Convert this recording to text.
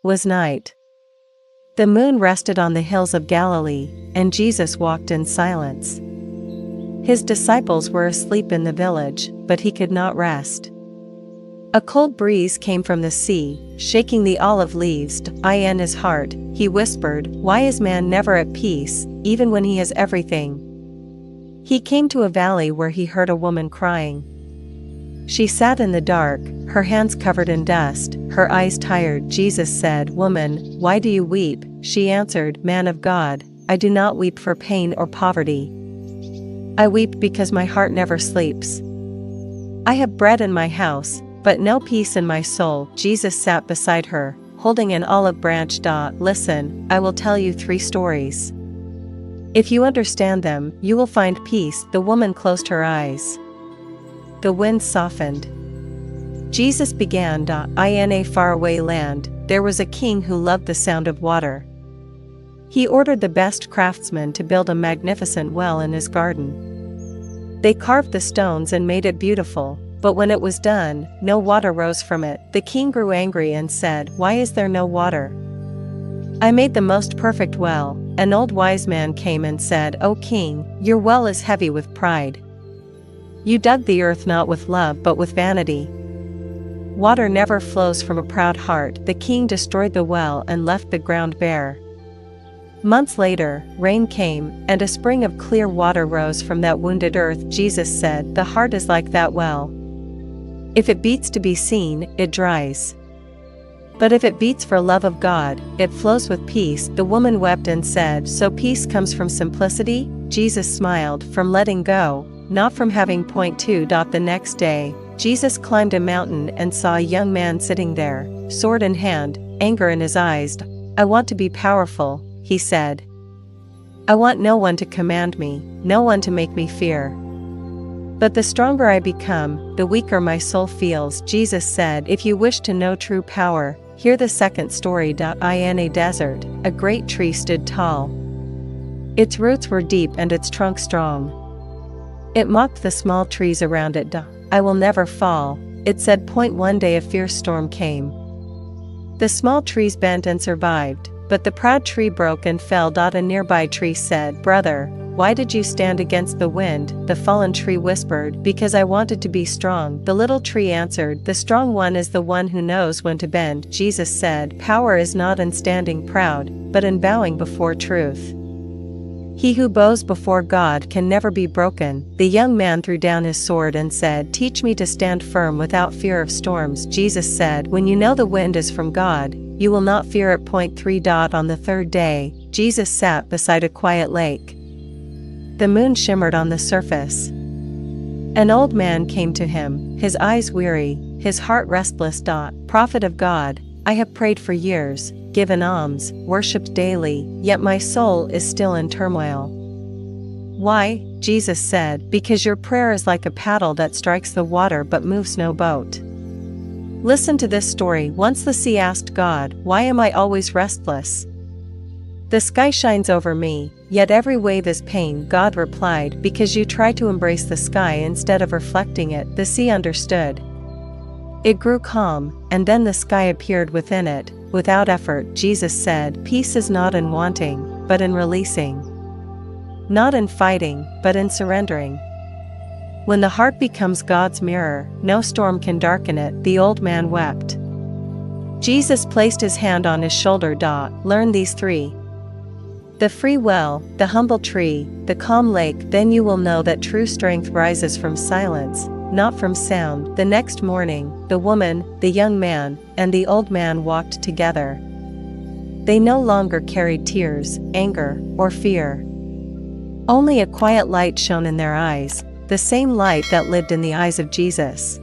was night. The moon rested on the hills of Galilee, and Jesus walked in silence. His disciples were asleep in the village, but he could not rest. A cold breeze came from the sea, shaking the olive leaves in his heart. He whispered, "Why is man never at peace, even when he has everything?" He came to a valley where he heard a woman crying. She sat in the dark, her hands covered in dust, her eyes tired. Jesus said, "Woman, why do you weep?" She answered, "Man of God, I do not weep for pain or poverty. I weep because my heart never sleeps. I have bread in my house, but no peace in my soul." Jesus sat beside her, holding an olive branch. "Listen, I will tell you 3 stories. If you understand them, you will find peace." The woman closed her eyes. The wind softened. Jesus began. In a faraway land, there was a king who loved the sound of water. He ordered the best craftsmen to build a magnificent well in his garden. They carved the stones and made it beautiful, but when it was done, no water rose from it. The king grew angry and said, "Why is there no water? I made the most perfect well." An old wise man came and said, "O king, your well is heavy with pride. You dug the earth not with love but with vanity. Water never flows from a proud heart." The king destroyed the well and left the ground bare. Months later, rain came, and a spring of clear water rose from that wounded earth. Jesus said, "The heart is like that well. If it beats to be seen, it dries. But if it beats for love of God, it flows with peace." The woman wept and said, "So peace comes from simplicity?" Jesus smiled, "From letting go, not from having point to." The next day, Jesus climbed a mountain and saw a young man sitting there, sword in hand, anger in his eyes. "I want to be powerful," he said. "I want no one to command me, no one to make me fear. But the stronger I become, the weaker my soul feels." Jesus said, "If you wish to know true power, hear the second story." In a desert, a great tree stood tall. Its roots were deep and its trunk strong. It mocked the small trees around it. "I will never fall," it said. One day a fierce storm came. The small trees bent and survived, but the proud tree broke and fell. A nearby tree said, "Brother, why did you stand against the wind?" The fallen tree whispered, "Because I wanted to be strong." The little tree answered, "The strong one is the one who knows when to bend." Jesus said, "Power is not in standing proud, but in bowing before truth. He who bows before God can never be broken." The young man threw down his sword and said, "Teach me to stand firm without fear of storms." Jesus said, "When you know the wind is from God, you will not fear it." 3. On the 3rd day, Jesus sat beside a quiet lake. The moon shimmered on the surface. An old man came to him, his eyes weary, his heart restless. "Prophet of God, I have prayed for years, given alms, worshipped daily, yet my soul is still in turmoil." "Why?" Jesus said, "Because your prayer is like a paddle that strikes the water but moves no boat. Listen to this story. Once the sea asked God, 'Why am I always restless? The sky shines over me, yet every wave is pain.' God replied, 'Because you try to embrace the sky instead of reflecting it.' The sea understood. It grew calm, and then the sky appeared within it, without effort." Jesus said, "Peace is not in wanting, but in releasing. Not in fighting, but in surrendering. When the heart becomes God's mirror, no storm can darken it." The old man wept. Jesus placed his hand on his shoulder. Learn these 3. The free well, the humble tree, the calm lake. Then you will know that true strength rises from silence, not from sound. The next morning, the woman, the young man, and the old man walked together. They no longer carried tears, anger, or fear. Only a quiet light shone in their eyes, the same light that lived in the eyes of Jesus.